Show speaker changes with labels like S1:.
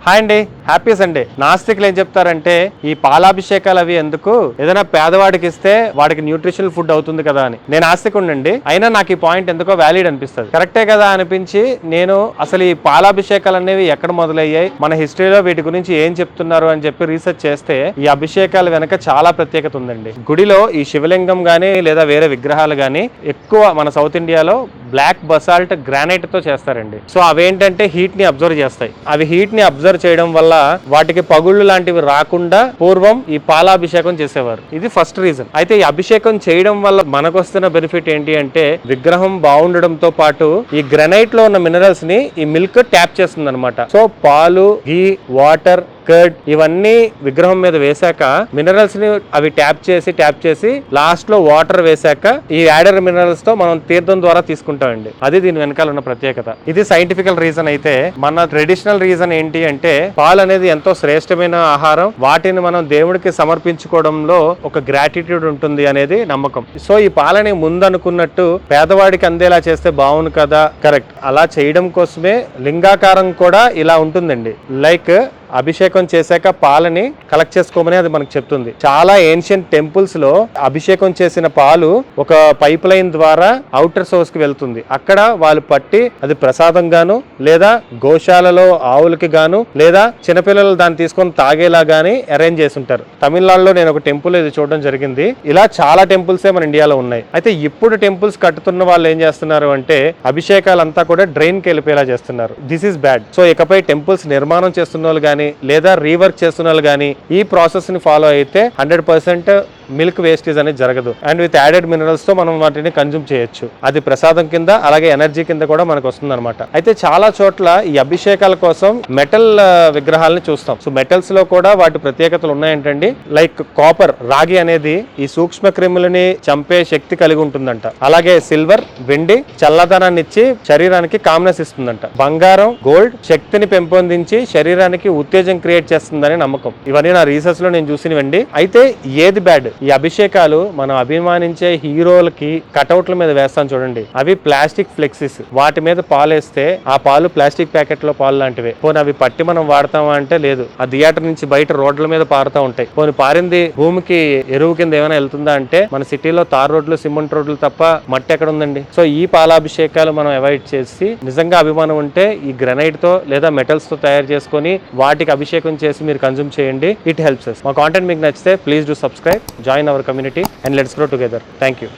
S1: Hi అండి, happy Sunday. నాస్తికులు ఏం చెప్తారంటే ఈ పాలాభిషేకాలు అవి ఎందుకు, ఏదైనా పేదవాడికి ఇస్తే వాడికి న్యూట్రిషనల్ ఫుడ్ అవుతుంది కదా అని. నేను ఆస్తికుండండి, అయినా నాకు ఈ పాయింట్ ఎందుకో వ్యాలిడ్ అనిపిస్తుంది, కరెక్టే కదా అనిపించి నేను అసలు ఈ పాలాభిషేకాలు అనేవి ఎక్కడ మొదలయ్యాయి, మన హిస్టరీలో వీటి గురించి ఏం చెప్తున్నారు అని చెప్పి రీసెర్చ్ చేస్తే ఈ అభిషేకాల వెనక చాలా ప్రత్యేకత ఉందండి. గుడిలో ఈ శివలింగం గానీ లేదా వేరే విగ్రహాలు గానీ ఎక్కువ మన సౌత్ ఇండియాలో బ్లాక్ బసాల్ట్ గ్రానైట్ తో చేస్తారండి. సో అవేంటంటే హీట్ ని అబ్జర్వ్ చేస్తాయి. అవి హీట్ ని అబ్జర్వ్ చేయడం వల్ల వాటికి పగుళ్ళు లాంటివి రాకుండా పూర్వం ఈ పాలాభిషేకం చేసేవారు. ఇది ఫస్ట్ రీజన్. అయితే ఈ అభిషేకం చేయడం వల్ల మనకు వస్తున్న బెనిఫిట్ ఏంటి అంటే విగ్రహం బాగుండడంతో పాటు ఈ గ్రానైట్ లో ఉన్న మినరల్స్ ని ఈ మిల్క్ ట్యాప్ చేస్తుంది అనమాట. సో పాలు, ఘీ, వాటర్, కర్డ్ ఇవన్నీ విగ్రహం మీద వేశాక మినరల్స్ ని అవి ట్యాప్ చేసి లాస్ట్ లో వాటర్ వేశాక ఈ యాడర్ మినరల్స్ తో మనం తీర్థం ద్వారా తీసుకుంటామండి. అది దీని వెనకాల ఉన్న ప్రత్యేకత. ఇది సైంటిఫికల్ రీజన్. అయితే మన ట్రెడిషనల్ రీజన్ ఏంటి అంటే పాలు అనేది ఎంతో శ్రేష్టమైన ఆహారం, వాటిని మనం దేవుడికి సమర్పించుకోవడంలో ఒక గ్రాటిట్యూడ్ ఉంటుంది అనేది నమ్మకం. సో ఈ పాలని ముందు అనుకున్నట్టు పేదవాడికి అందేలా చేస్తే బాగుంది కదా, కరెక్ట్. అలా చేయడం కోసమే లింగాకారం కూడా ఇలా ఉంటుందండి. లైక్ అభిషేకం చేశాక పాలని కలెక్ట్ చేసుకోమని అది మనకు చెప్తుంది. చాలా ఏన్షియంట్ టెంపుల్స్ లో అభిషేకం చేసిన పాలు ఒక పైప్ లైన్ ద్వారా అవుటర్ సోర్స్ కి వెళ్తుంది. అక్కడ వాళ్ళు పట్టి అది ప్రసాదం గాను లేదా గోశాలలో ఆవులకి గాను లేదా చిన్నపిల్లలు దాన్ని తీసుకొని తాగేలా గానీ అరేంజ్ చేసి ఉంటారు. తమిళనాడులో నేను ఒక టెంపుల్ ఇది చూడడం జరిగింది. ఇలా చాలా టెంపుల్సే మన ఇండియాలో ఉన్నాయి. అయితే ఇప్పుడు టెంపుల్స్ కట్టుతున్న వాళ్ళు ఏం చేస్తున్నారు అంటే అభిషేకాలంతా కూడా డ్రైన్ కి వెళ్ళిపోయేలా చేస్తున్నారు. This is bad. సో ఇకపై టెంపుల్స్ నిర్మాణం చేస్తున్న వాళ్ళు గానీ లేదా రీవర్క్ చేస్తున్న వాళ్ళు కానీ ఈ ప్రాసెస్ ని ఫాలో అయితే 100% మిల్క్ వేస్టేజ్ అనేది జరగదు. అండ్ విత్ యాడెడ్ మినరల్స్ తో మనం వాటిని కన్జ్యూమ్ చేయొచ్చు. అది ప్రసాదం కింద అలాగే ఎనర్జీ కింద కూడా మనకు వస్తుంది అనమాట. అయితే చాలా చోట్ల ఈ అభిషేకాల కోసం మెటల్ విగ్రహాలను చూస్తాం. సో మెటల్స్ లో కూడా వాటి ప్రత్యేకతలు ఉన్నాయంటండి. లైక్ కాపర్, రాగి అనేది ఈ సూక్ష్మ క్రిములని చంపే శక్తి కలిగి ఉంటుందంట. అలాగే సిల్వర్, వెండి చల్లదనాన్ని ఇచ్చి శరీరానికి కామ్నెస్ ఇస్తుందంట. బంగారం, గోల్డ్ శక్తిని పెంపొందించి శరీరానికి ఉత్తేజం క్రియేట్ చేస్తుందని నమ్మకం. ఇవన్నీ నా రీసెర్చ్ లో నేను చూసినవండి. అయితే ఏది బ్యాడ్, ఈ అభిషేకాలు మనం అభిమానించే హీరోలకి కటౌట్ల మీద వేస్తాం చూడండి, అవి ప్లాస్టిక్ ఫ్లెక్సీస్. వాటి మీద పాలు వేస్తే ఆ పాలు ప్లాస్టిక్ ప్యాకెట్ లో పాలు లాంటివే. పోనీ అవి పట్టి మనం వాడతామా అంటే లేదు. ఆ థియేటర్ నుంచి బయట రోడ్ల మీద పారుతూ ఉంటాయి. పోనీ పారింది భూమికి ఎరువు కింద ఏమైనా వెళ్తుందా అంటే మన సిటీలో తార్ రోడ్లు, సిమెంట్ రోడ్లు తప్ప మట్టి ఎక్కడ ఉందండి. సో ఈ పాలాభిషేకాలు మనం అవాయిడ్ చేసి నిజంగా అభిమానం ఉంటే ఈ గ్రానైట్ తో లేదా మెటల్స్ తో తయారు చేసుకొని వాటికి అభిషేకం చేసి మీరు కన్జ్యూమ్ చేయండి. It helps us. మా కాంటెంట్ మీకు నచ్చితే please do subscribe, join our community and let's grow together. Thank you.